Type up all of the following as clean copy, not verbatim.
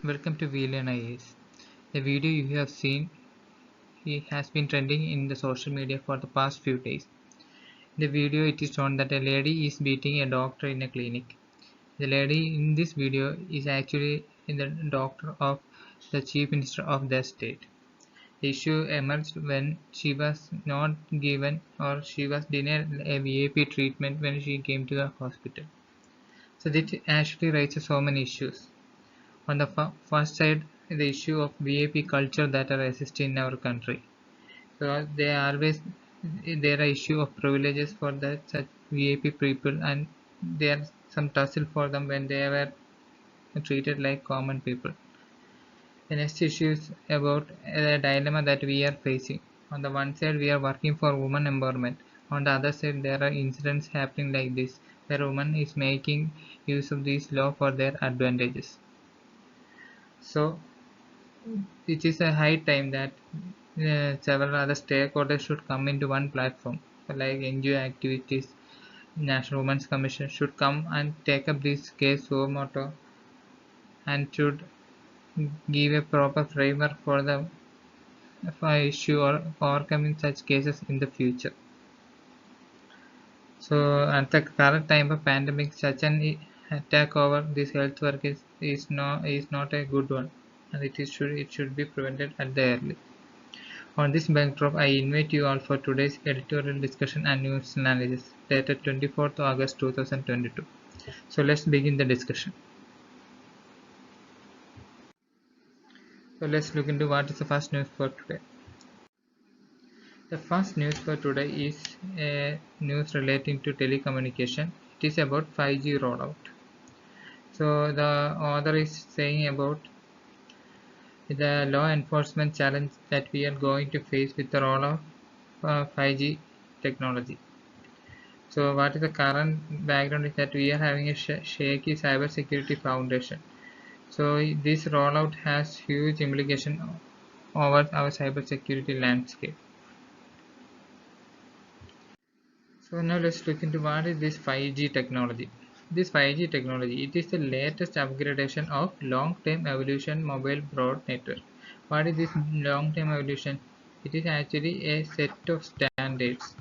Welcome to VLN IAS. The video you have seen has been trending in the social media for the past few days. In the video, it is shown that a lady is beating a doctor in a clinic. The lady in this video is actually the doctor of the chief minister of their state. The issue emerged when she was not given or she was denied a VIP treatment when she came to the hospital. So this actually raises so many issues. On the first side, the issue of VIP culture that are existing in our country. So there are issue of privileges for such VIP people, and there some tussle for them when they were treated like common people. The next issue is about the dilemma that we are facing. On the one side, we are working for women empowerment. On the other side, there are incidents happening like this, where women is making use of this law for their advantages. So it is a high time that several other stakeholders should come into one platform, like NGO activities. National Women's Commission should come and take up this case suo moto and should give a proper framework for the issue or overcoming such cases in the future. So at the current time of pandemic, such an attack over this health work is not a good one, and it should be prevented at the early. On this backdrop, I invite you all for today's editorial discussion and news analysis, dated 24th August 2022. So let's begin the discussion. So let's look into what is the first news for today. The first news for today is a news relating to telecommunication. It is about 5G rollout. So the author is saying about the law enforcement challenge that we are going to face with the rollout of 5G technology. So what is the current background is that we are having a shaky cybersecurity foundation. So this rollout has huge implication over our cybersecurity landscape. So now let's look into what is this 5G technology. This 5G technology, it is the latest upgradation of long-term evolution mobile broad network. What is this long-term evolution? It is actually a set of standards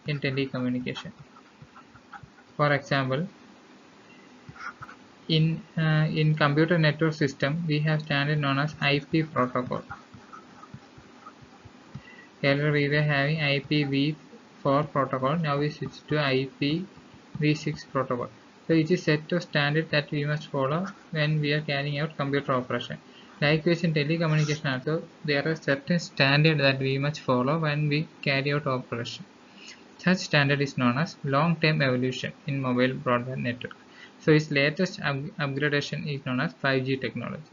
in telecommunication. For example, in computer network system, we have standard known as IP protocol. Earlier we were having IPv4 protocol. Now we switch to IPv6 protocol. So it is set of standard that we must follow when we are carrying out computer operation. Likewise in telecommunication also, there are certain standard that we must follow when we carry out operation. Such standard is known as long-term evolution in mobile broadband network. So its latest upgradation is known as 5G technology.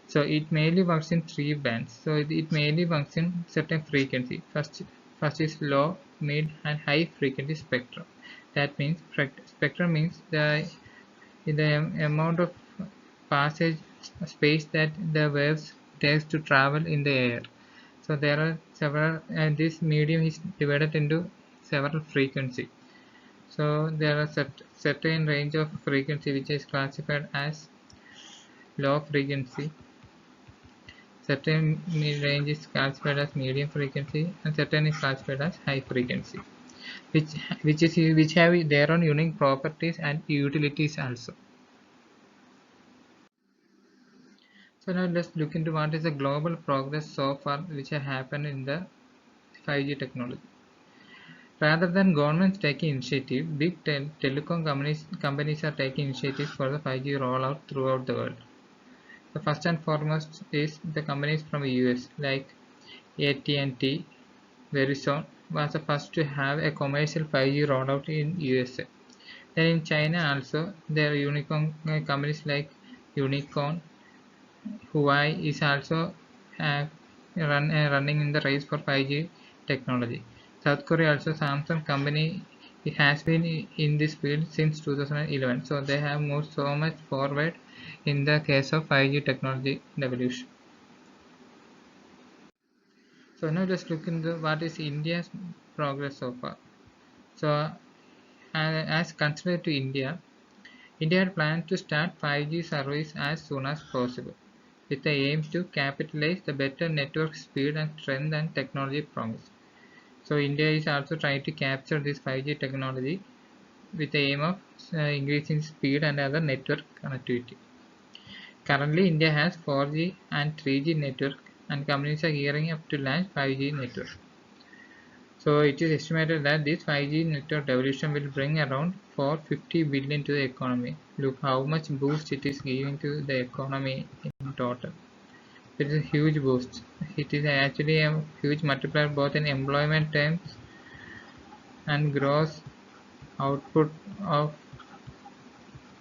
So it mainly works in three bands. So it mainly works in certain frequency. First is low, mid, and high frequency spectrum. That means spectrum means the amount of passage space that the waves takes to travel in the air. So there are several, and this medium is divided into several frequency. So there are certain range of frequency which is classified as low frequency, certain range is classified as medium frequency, and certain is classified as high frequency, which have their own unique properties and utilities also. So now let's look into what is the global progress so far which have happened in the 5G technology. Rather than governments taking initiative, big telecom companies are taking initiatives for the 5G rollout throughout the world. The first and foremost is the companies from the US like AT&T, Verizon was the first to have a commercial 5G rollout in USA. Then in China also, there are unicorn companies like Unicorn, Huawei is also running in the race for 5G technology. South Korea also, Samsung company, it has been in this field since 2011. So they have moved so much forward in the case of 5G technology evolution. So now let's look into what is India's progress so far. So as considered to India, India had planned to start 5G service as soon as possible, with the aim to capitalize the better network speed and strength and technology promise. So India is also trying to capture this 5G technology with the aim of increasing speed and other network connectivity. Currently, India has 4G and 3G network, and companies are gearing up to launch 5G network. So it is estimated that this 5G network evolution will bring around 450 billion to the economy. Look how much boost it is giving to the economy in total. It is a huge boost. It is actually a huge multiplier both in employment terms and gross output of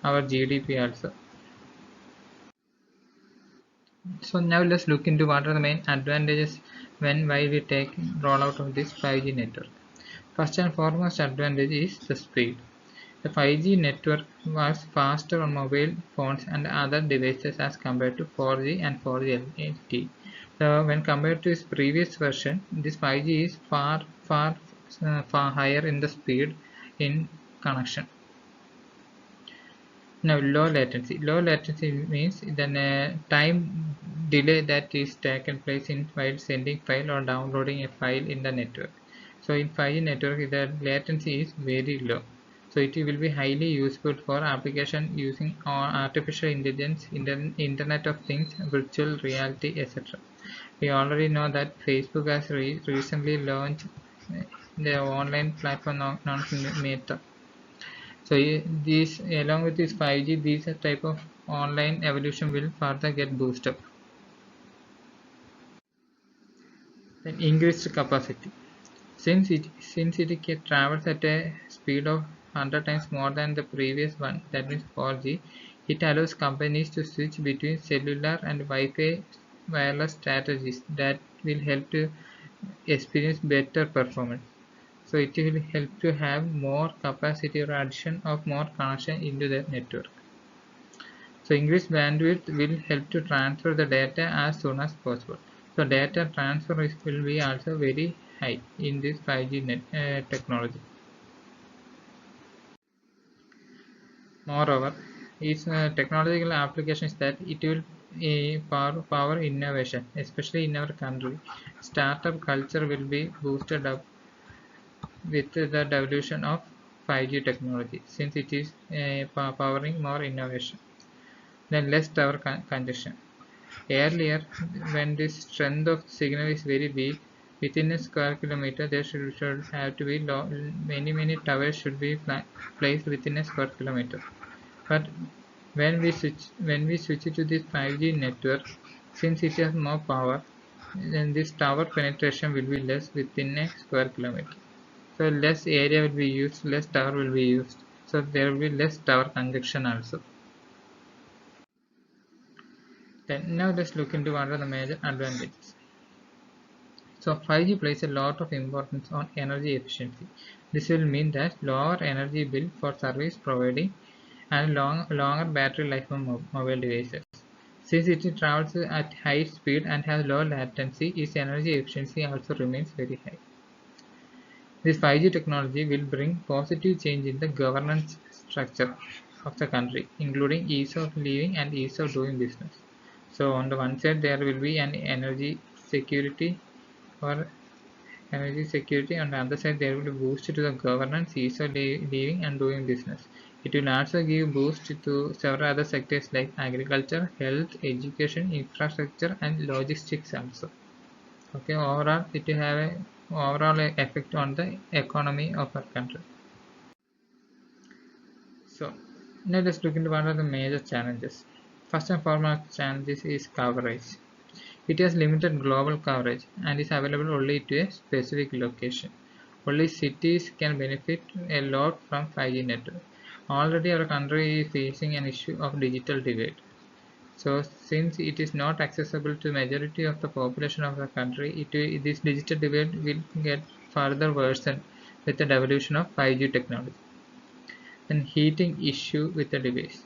our GDP also. So now let's look into what are the main advantages why we take rollout of this 5G network. First and foremost advantage is the speed. The 5G network was faster on mobile phones and other devices as compared to 4G and 4G LTE. So when compared to its previous version, this 5G is far higher in the speed in connection. Now low latency. Low latency means the time delay that is taken place in while sending file or downloading a file in the network. So in 5G network the latency is very low. So it will be highly useful for application using artificial intelligence, Internet of Things, virtual reality, etc. We already know that Facebook has recently launched the online platform known as Meta. So these, along with this 5G, these type of online evolution will further get boosted. Then increased capacity. Since it travels at a speed of 100 times more than the previous one, that means 4G, it allows companies to switch between cellular and Wi-Fi wireless strategies that will help to experience better performance. So it will help to have more capacity or addition of more connection into the network. So increased bandwidth will help to transfer the data as soon as possible. So data transfer will be also very high in this 5G technology. Moreover, its technological applications that it will power innovation, especially in our country. Startup culture will be boosted up with the devolution of 5G technology, since it is powering more innovation. Then less tower congestion. Earlier, when the strength of signal is very weak, within a square kilometer there should have to be many towers should be placed within a square kilometer. But when we switch it to this 5G network, since it has more power, then this tower penetration will be less within a square kilometer. So less area will be used, less tower will be used. So there will be less tower congestion also. Then now let's look into what are the major advantages. So 5G places a lot of importance on energy efficiency. This will mean that lower energy bill for service providing and longer battery life on mobile devices. Since it travels at high speed and has low latency, its energy efficiency also remains very high. This 5G technology will bring positive change in the governance structure of the country, including ease of living and ease of doing business. So on the one side there will be an or energy security, on the other side there will be boost to the governance, ease of living and doing business. It will also give boost to several other sectors like agriculture, health, education, infrastructure and logistics also. Okay, overall it will have a overall effect on the economy of our country. So now let's look into what are the major challenges. First and foremost challenges is coverage. It has limited global coverage and is available only to a specific location. Only cities can benefit a lot from 5G network. Already our country is facing an issue of digital divide. So since it is not accessible to majority of the population of the country, this digital divide will get further worsened with the devolution of 5G technology. Then heating issue with the device.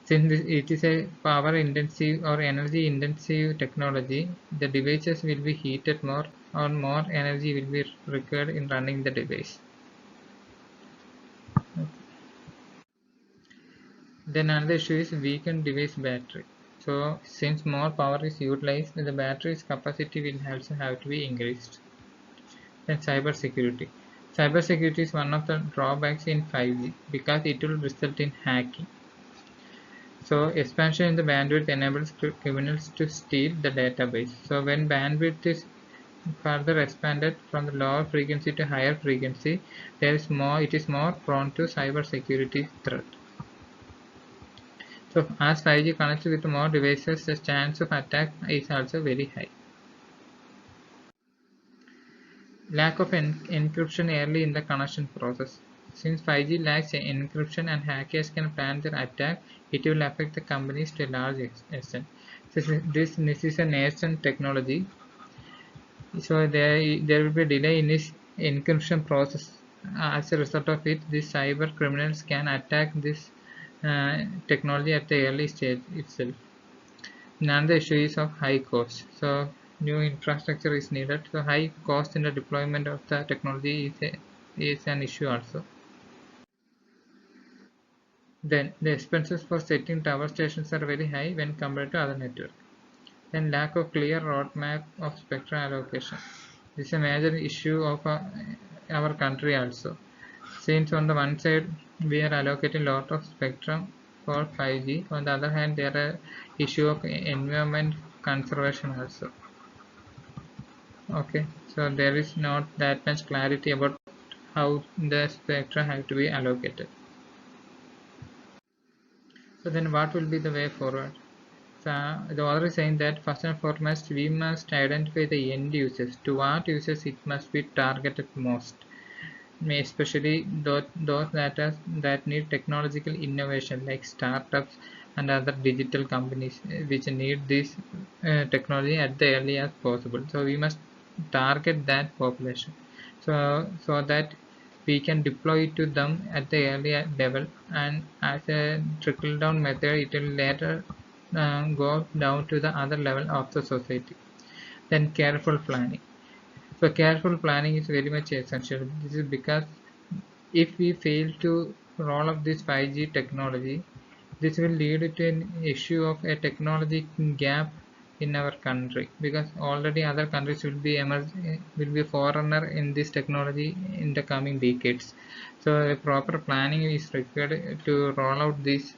Since it is a power intensive or energy intensive technology, the devices will be heated more or more energy will be required in running the device. Then another issue is weakened device battery. So since more power is utilized, the battery's capacity will also have to be increased. Then cyber security. Cyber security is one of the drawbacks in 5G because it will result in hacking. So expansion in the bandwidth enables criminals to steal the database. So when bandwidth is further expanded from the lower frequency to higher frequency, it is more prone to cyber security threat. So as 5G connects with more devices, the chance of attack is also very high. Lack of encryption early in the connection process. Since 5G lacks encryption and hackers can plan their attack, it will affect the companies to a large extent. So this is a nascent technology, so there will be a delay in its encryption process. As a result of it, these cyber criminals can attack this technology at the early stage itself. Another issue is of high cost. So new infrastructure is needed. So high cost in the deployment of the technology is an issue also. Then the expenses for setting tower stations are very high when compared to other networks. Then lack of clear roadmap of spectrum allocation. This is a major issue of our country also. Since on the one side we are allocating lot of spectrum for 5G, on the other hand there are issue of environment conservation also. Okay, so there is not that much clarity about how the spectra have to be allocated. So then what will be the way forward? So the author is saying that first and foremost we must identify the end users. To what users it must be targeted most, especially those that need technological innovation like startups and other digital companies which need this technology at the early as possible. So we must target that population, so that we can deploy it to them at the earlier level, and as a trickle down method it will later go down to the other level of the society. Then careful planning. So careful planning is very much essential. This is because if we fail to roll out this 5G technology, this will lead to an issue of a technology gap in our country, because already other countries will be forerunner in this technology in the coming decades. So a proper planning is required to roll out this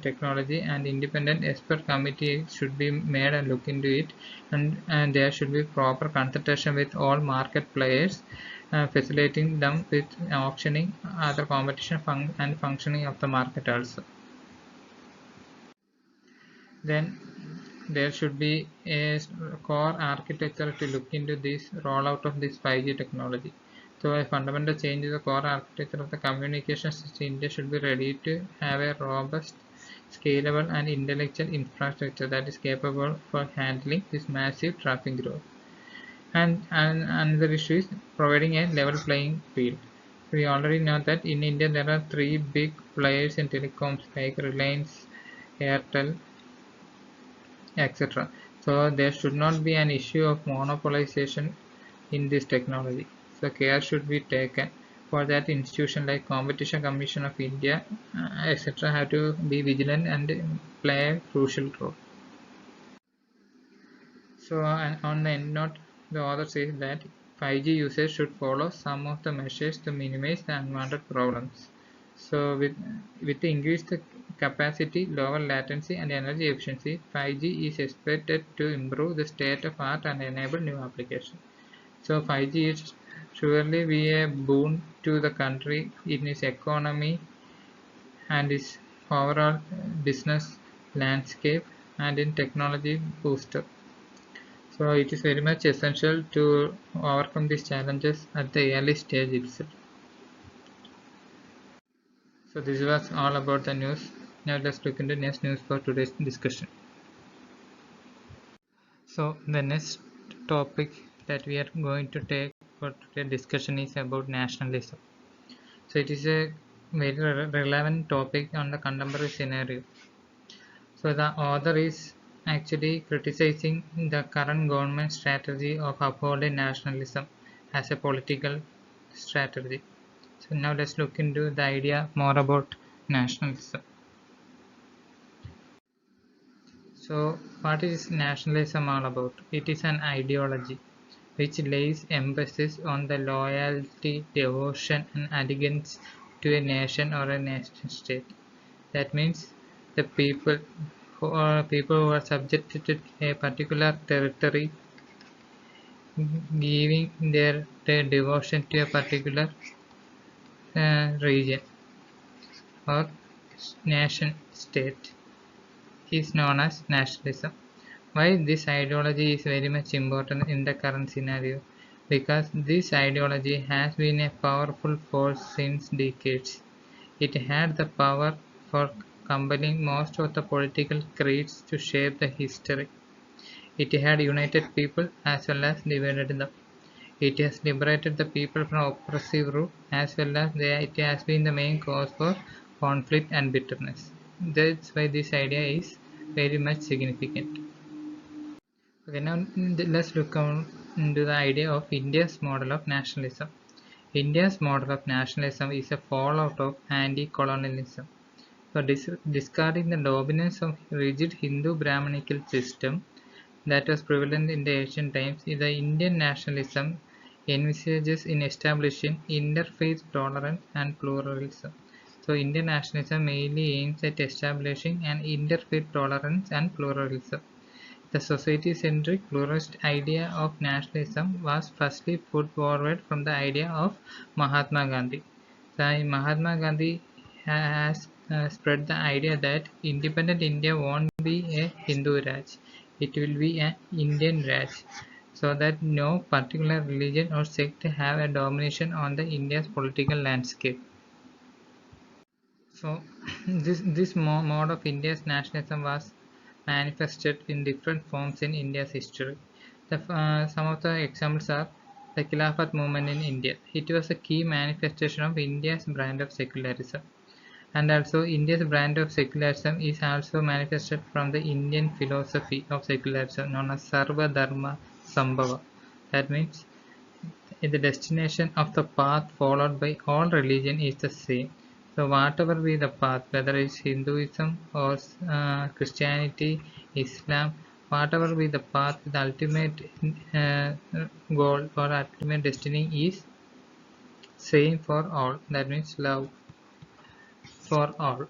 technology, and independent expert committee should be made and look into it, and there should be proper consultation with all market players, facilitating them with auctioning, other competition and functioning of the market also. Then there should be a core architecture to look into this rollout of this 5G technology. So a fundamental change in the core architecture of the communication system. India should be ready to have a robust, scalable and intellectual infrastructure that is capable for handling this massive traffic growth. And another issue is providing a level playing field. We already know that in India there are three big players in telecoms like Reliance, Airtel, etc. So there should not be an issue of monopolization in this technology. So care should be taken. For that, institutions like Competition Commission of India, etc., have to be vigilant and play a crucial role. So on the end note, the author says that 5G users should follow some of the measures to minimize the unwanted problems. So with the increased capacity, lower latency and energy efficiency, 5G is expected to improve the state of art and enable new applications. So 5G is surely be a boon to the country in its economy and its overall business landscape and in technology booster. So it is very much essential to overcome these challenges at the early stage itself. So this was all about the news. Now let's look into next news for today's discussion. So the next topic that we are going to take for today's discussion is about nationalism. So it is a very relevant topic on the contemporary scenario. So the author is actually criticizing the current government strategy of upholding nationalism as a political strategy. So now let's look into the idea more about nationalism. So what is nationalism all about? It is an ideology which lays emphasis on the loyalty, devotion and allegiance to a nation or a nation state. That means the people who are subjected to a particular territory, giving their devotion to a particular region or nation state is known as nationalism. Why this ideology is very much important in the current scenario? Because this ideology has been a powerful force since decades. It had the power for compelling most of the political creeds to shape the history. It had united people as well as divided them. It has liberated the people from oppressive rule as well as it has been the main cause for conflict and bitterness. That's why this idea is very much significant. Okay, now let's look into the idea of India's model of nationalism. India's model of nationalism is a fallout of anti-colonialism. So discarding the dominance of rigid Hindu Brahmanical system that was prevalent in the ancient times, the Indian nationalism envisages in establishing interfaith tolerance and pluralism. So Indian nationalism mainly aims at establishing an interfaith tolerance and pluralism. The society-centric pluralist idea of nationalism was firstly put forward from the idea of Mahatma Gandhi. So Mahatma Gandhi has spread the idea that independent India won't be a Hindu Raj, it will be an Indian Raj, so that no particular religion or sect have a domination on the India's political landscape. So this mode of India's nationalism was manifested in different forms in India's history. Some of the examples are the Khilafat movement in India. It was a key manifestation of India's brand of secularism. And also India's brand of secularism is also manifested from the Indian philosophy of secularism known as Sarva Dharma Sambhava. That means the destination of the path followed by all religion is the same. So whatever be the path, whether it's Hinduism or Christianity, Islam, whatever be the path, the ultimate uh, goal or ultimate destiny is same for all. That means love for all.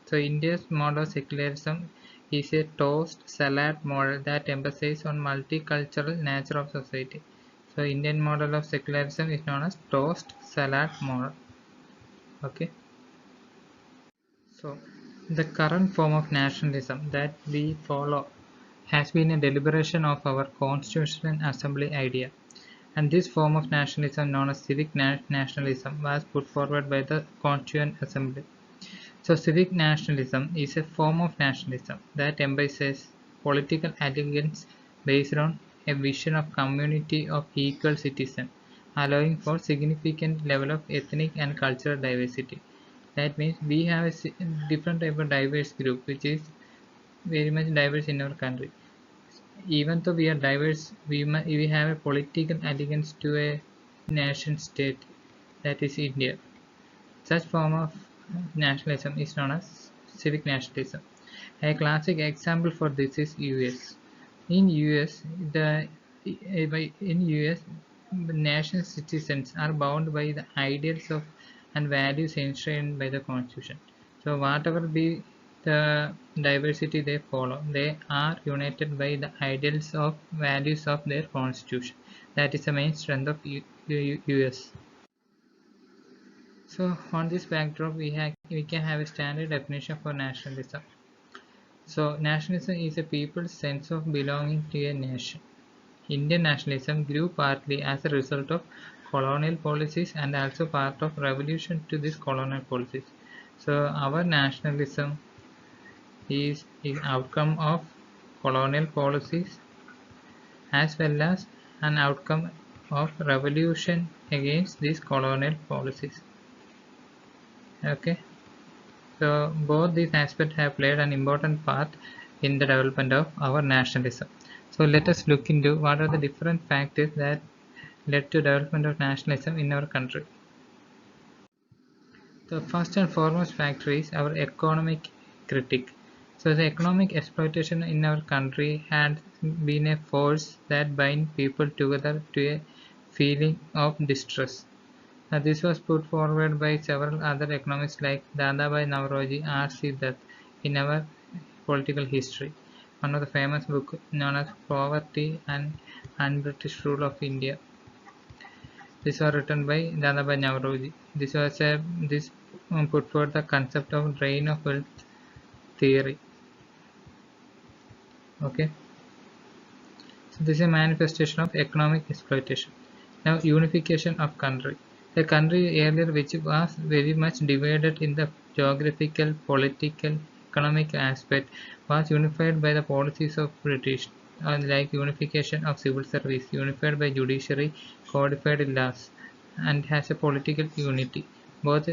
So India's model of secularism is a toast salad model that emphasizes on multicultural nature of society. So Indian model of secularism is known as toast salad model. Okay. So the current form of nationalism that we follow has been a deliberation of our constitutional assembly idea. And this form of nationalism known as civic nationalism was put forward by the Constituent Assembly. So civic nationalism is a form of nationalism that embraces political allegiance based on a vision of community of equal citizens, allowing for significant level of ethnic and cultural diversity. That means we have a different type of diverse group which is very much diverse in our country. Even though we are diverse, we have a political allegiance to a nation state, that is India. Such form of nationalism is known as civic nationalism. A classic example for this is US. In US, in US, national citizens are bound by the ideals of and values enshrined by the Constitution. So whatever be the diversity they follow, they are united by the ideals of values of their Constitution. That is the main strength of US. So on this backdrop, we can have a standard definition for nationalism. So nationalism is a people's sense of belonging to a nation. Indian nationalism grew partly as a result of colonial policies and also part of revolution to these colonial policies. So our nationalism is an outcome of colonial policies as well as an outcome of revolution against these colonial policies. Okay. So both these aspects have played an important part in the development of our nationalism. So let us look into what are the different factors that led to development of nationalism in our country. The first and foremost factor is our economic critique. So the economic exploitation in our country had been a force that bind people together to a feeling of distress. This was put forward by several other economists like Dadabhai Naoroji, R.C. Dutt in our political history. One of the famous books known as Poverty and Un-British Rule of India. These were written by Dadabhai Naoroji. This put forward the concept of drain of wealth theory. Okay. So this is a manifestation of economic exploitation. Now unification of country. The country earlier which was very much divided in the geographical, political, economic aspect was unified by the policies of British, like unification of civil service, unified by judiciary, codified laws, and has a political unity. Both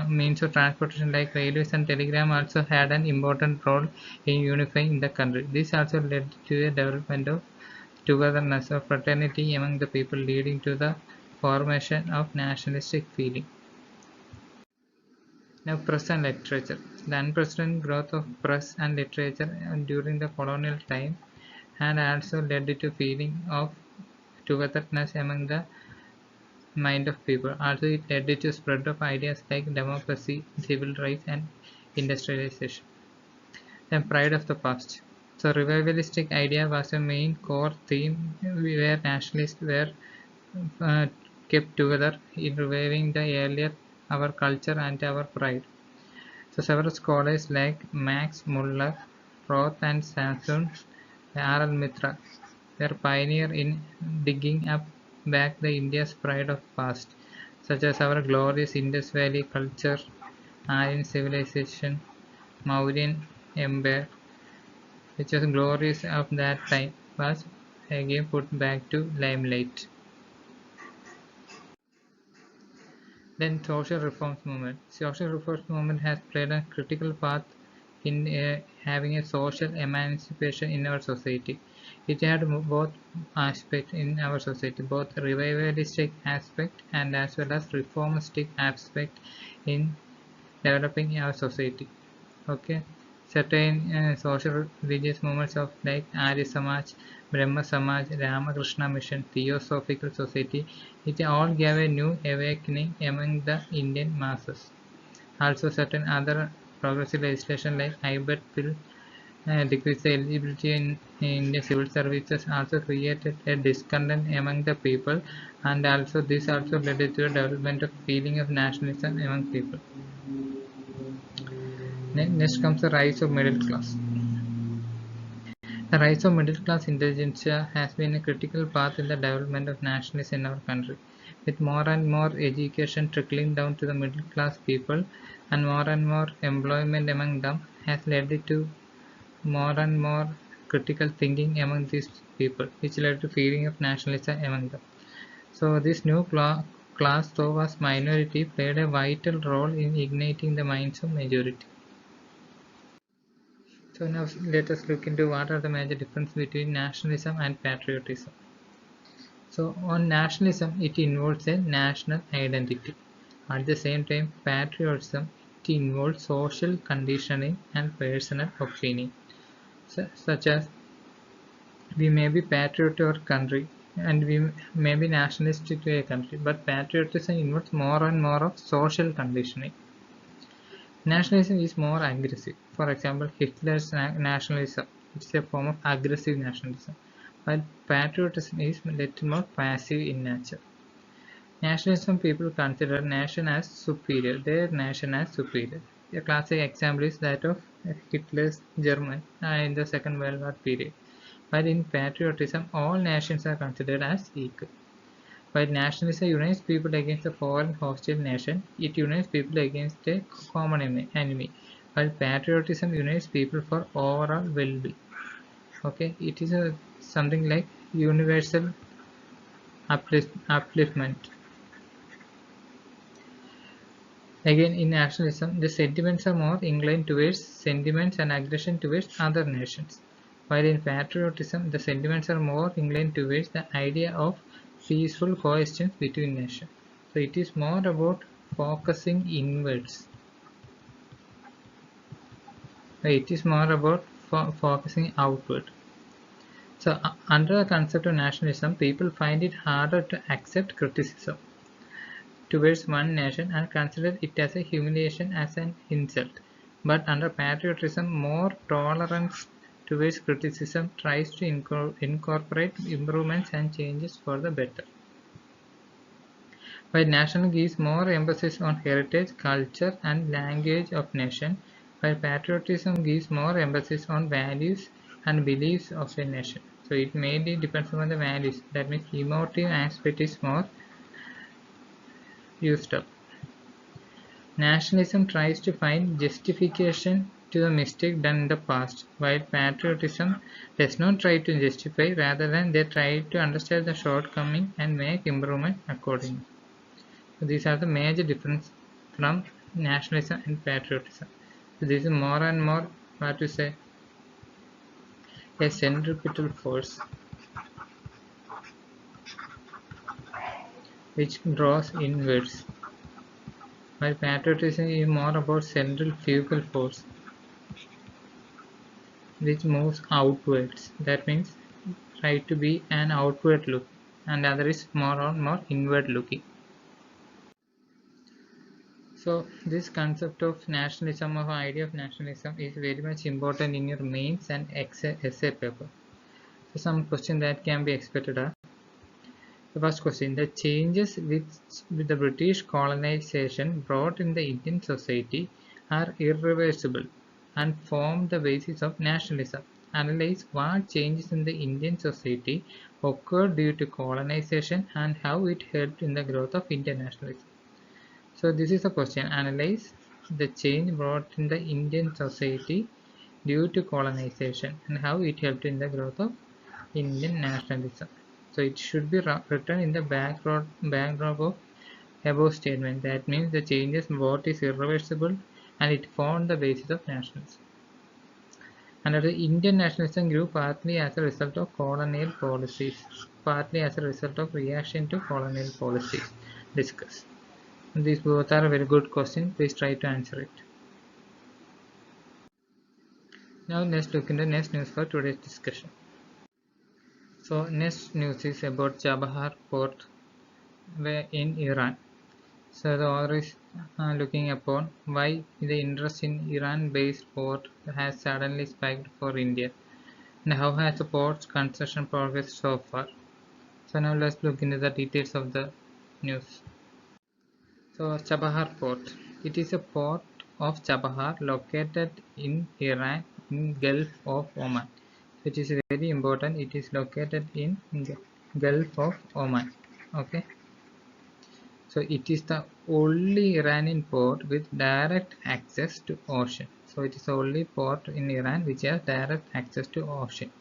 means of transportation like railways and telegram also had an important role in unifying the country. This also led to the development of togetherness or fraternity among the people, leading to the formation of nationalistic feeling. Now press and literature. The unprecedented growth of press and literature during the colonial time had also led to a feeling of togetherness among the mind of people. Also it led to spread of ideas like democracy, civil rights and industrialization. Then pride of the past. So revivalistic idea was a main core theme where nationalists were uh, kept together in reviving the earlier our culture and our pride. So several scholars like Max Muller, Roth and Samson, R.L. Mitra were pioneer in digging up back the India's pride of past, such as our glorious Indus Valley culture, Aryan civilization, Mauryan empire, which was glorious of that time, was again put back to limelight. Then social reforms movement. Social reforms movement has played a critical part in having a social emancipation in our society. It had both aspects in our society, both revivalistic aspect and as well as reformistic aspect in developing our society. Okay, certain social religious movements of like Arya Samaj, Brahma Samaj, Ramakrishna Mission, Theosophical Society, it all gave a new awakening among the Indian masses. Also, certain other progressive legislation like IBET bill decreased the eligibility in the civil services, also created a discontent among the people, and also this also led to the development of feeling of nationalism among people. Next comes the rise of middle class. The rise of middle class intelligentsia has been a critical path in the development of nationalism in our country. With more and more education trickling down to the middle class people and more employment among them has led to more and more critical thinking among these people, which led to feeling of nationalism among them. So this new class, though was minority, played a vital role in igniting the minds of majority. So now let us look into what are the major differences between nationalism and patriotism. So on nationalism, it involves a national identity. At the same time, patriotism, it involves social conditioning and personal opinion, such as we may be patriot to our country and we may be nationalistic to a country, but patriotism involves more and more of social conditioning. Nationalism is more aggressive. For example, Hitler's nationalism, it's a form of aggressive nationalism, while patriotism is a little more passive in nature. Nationalism people consider nation as superior, their nation as superior. A classic example is that of Hitler's Germany in the Second World War period. While in patriotism, all nations are considered as equal. While nationalism unites people against a foreign hostile nation, it unites people against a common enemy. While patriotism unites people for overall well-being. Okay, it is something like universal upliftment. Again, in nationalism, the sentiments are more inclined towards sentiments and aggression towards other nations. While in patriotism, the sentiments are more inclined towards the idea of peaceful coexistence between nations. So it is more about focusing inwards. It is more about focusing outward. So under the concept of nationalism, people find it harder to accept criticism towards one nation and consider it as a humiliation, as an insult. But under patriotism, more tolerance towards criticism tries to incorporate improvements and changes for the better. While nationalism gives more emphasis on heritage, culture and language of nation, while patriotism gives more emphasis on values and beliefs of a nation. So it mainly depends on the values. That means emotive aspect is more used up. Nationalism tries to find justification to the mistake done in the past, while patriotism does not try to justify, rather than they try to understand the shortcoming and make improvement accordingly. So these are the major difference from nationalism and patriotism. So this is more and more, what to say, a centripetal force which draws inwards, while patriotism is more about centrifugal force which moves outwards. That means try to be an outward look, and the other is more and more inward looking. So this concept of nationalism, or idea of nationalism, is very much important in your mains and essay paper. So some questions that can be expected are: the first question, the changes which the British colonization brought in the Indian society are irreversible and form the basis of nationalism. Analyze what changes in the Indian society occurred due to colonization and how it helped in the growth of Indian nationalism. So this is a question. Analyze the change brought in the Indian society due to colonization and how it helped in the growth of Indian nationalism. So it should be written in the backdrop of above statement. That means the changes brought is irreversible and it formed the basis of nationalism. And the Indian nationalism grew partly as a result of colonial policies, partly as a result of reaction to colonial policies. Discuss. These both are a very good question. Please try to answer it. Now let's look into next news for today's discussion. So next news is about Chabahar port in Iran. So the author is looking upon why the interest in Iran-based port has suddenly spiked for India, and how has the port's construction progressed so far. So now let's look into the details of the news. So Chabahar port. It is a port of Chabahar located in Iran in Gulf of Oman. It is very important. It is located in Gulf of Oman. Okay. So it is the only Iranian port with direct access to ocean. So it is the only port in Iran which has direct access to ocean.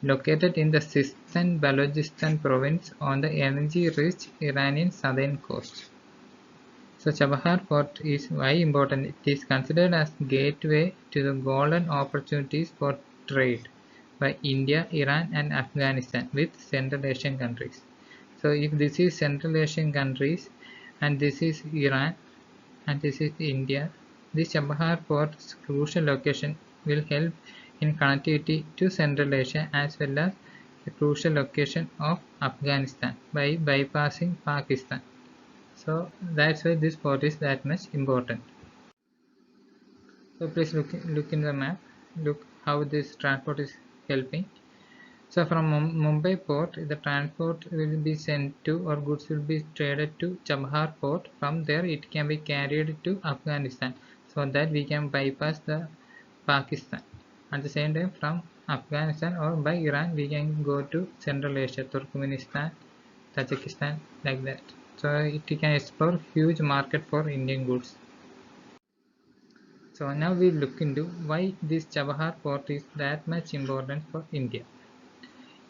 Located in the Sistan Balochistan province on the energy-rich Iranian southern coast. So Chabahar port is why important. It is considered as gateway to the golden opportunities for trade by India, Iran and Afghanistan with Central Asian countries. So if this is Central Asian countries and this is Iran and this is India, this Chabahar port's crucial location will help in connectivity to Central Asia as well as the crucial location of Afghanistan by bypassing Pakistan. So that's why this port is that much important. So please look in the map. Look how this transport is helping. So from Mumbai port, the transport will be sent to, or goods will be traded to Chabahar port. From there, it can be carried to Afghanistan, so that we can bypass the Pakistan. At the same time, from Afghanistan or by Iran, we can go to Central Asia, Turkmenistan, Tajikistan, like that. So it can explore huge market for Indian goods. So now we look into why this Chabahar port is that much important for India.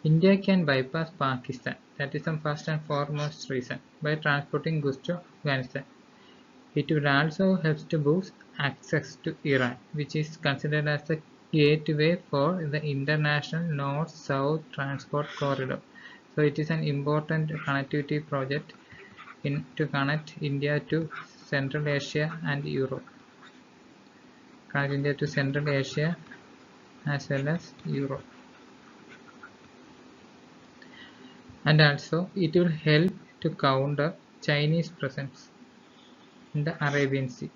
India can bypass Pakistan, that is the first and foremost reason, by transporting goods to Afghanistan. It will also help to boost access to Iran, which is considered as the gateway for the international north-south transport corridor. So it is an important connectivity project to connect India to Central Asia and Europe. connect India to Central Asia as well as Europe. And also it will help to counter Chinese presence in the Arabian Sea,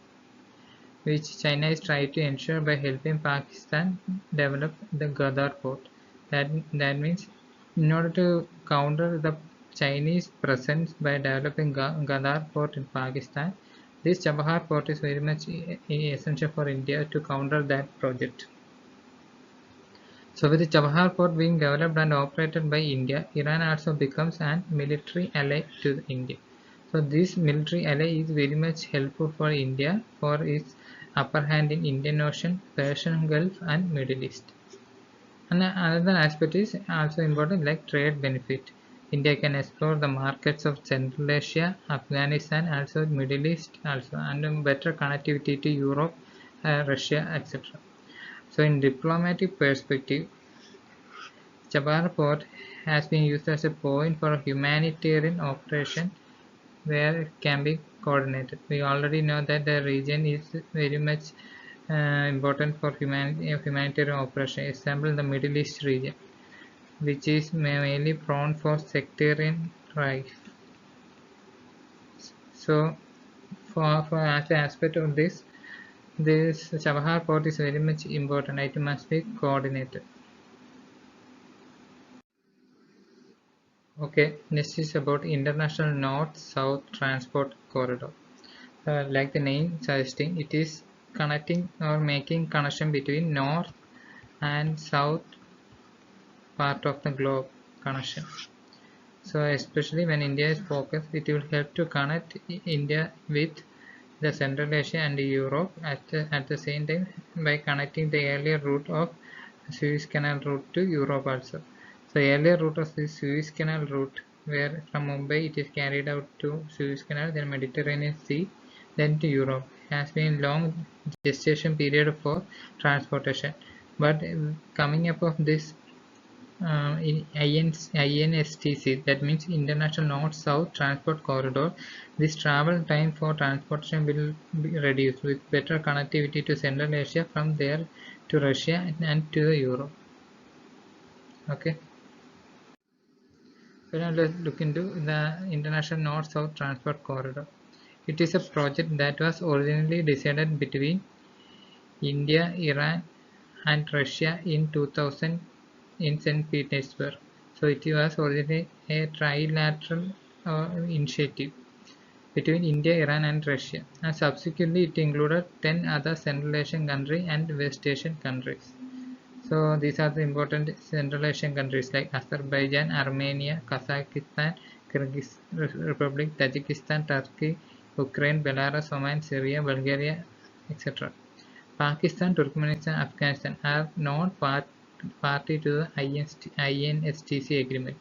which China is trying to ensure by helping Pakistan develop the Gadar port. That means in order to counter the Chinese presence by developing Gadar port in Pakistan, this Chabahar port is very much essential for India to counter that project. So with the Chabahar port being developed and operated by India, Iran also becomes an military ally to India. So this military ally is very much helpful for India for its upper hand in Indian Ocean, Persian Gulf and Middle East. And another aspect is also important, like trade benefit. India can explore the markets of Central Asia, Afghanistan, also Middle East also, and better connectivity to Europe, Russia, etc. So in diplomatic perspective, Chabahar port has been used as a point for a humanitarian operation where it can be coordinated. We already know that the region is very much important for humanitarian operation. Example, the Middle East region, which is mainly prone for sectarian strife. So, for as an aspect of this Chabahar port is very much important. It must be coordinated. Okay, next is about International North-South Transport Corridor. Like the name suggesting, it is connecting or making connection between north and south part of the globe connection. So especially when India is focused, it will help to connect India with the Central Asia and Europe at the same time by connecting the earlier route of Suez Canal route to Europe also. So earlier route of the Suez Canal route, where from Mumbai it is carried out to Suez Canal, then Mediterranean Sea, then to Europe, has been long gestation period for transportation. But coming up of this in INSTC, that means International North-South Transport Corridor, this travel time for transportation will be reduced with better connectivity to Central Asia, from there to Russia and to Europe. Okay. So now let's look into the International North-South Transport Corridor. It is a project that was originally decided between India, Iran and Russia in 2000 in St. Petersburg. So it was originally a trilateral initiative between India, Iran and Russia, and subsequently it included 10 other Central Asian countries and West Asian countries. So these are the important Central Asian countries like Azerbaijan, Armenia, Kazakhstan, Kyrgyz Republic, Tajikistan, Turkey, Ukraine, Belarus, Oman, Syria, Bulgaria, etc. Pakistan, Turkmenistan, Afghanistan are not party to the INSTC agreement.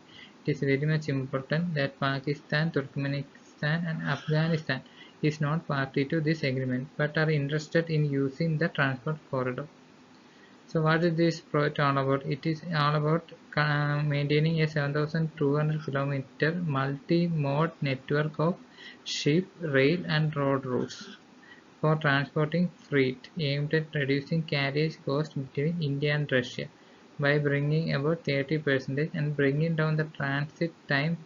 It is very much important that Pakistan, Turkmenistan and Afghanistan is not party to this agreement but are interested in using the transport corridor. So what is this project all about? It is all about maintaining a 7,200 kilometer multi-mode network of ship, rail and road routes for transporting freight, aimed at reducing carriage costs between India and Russia by bringing about 30% and bringing down the transit time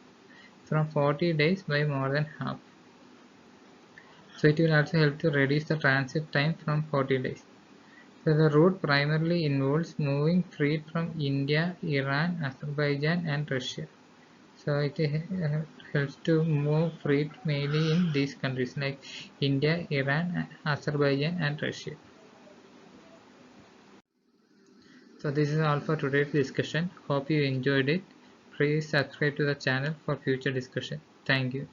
from 40 days by more than half. So it will also help to reduce the transit time from 40 days. So the route primarily involves moving freight from India, Iran, Azerbaijan and Russia. So it helps to move freight mainly in these countries like India, Iran, Azerbaijan and Russia. So this is all for today's discussion. Hope you enjoyed it. Please subscribe to the channel for future discussion. Thank you.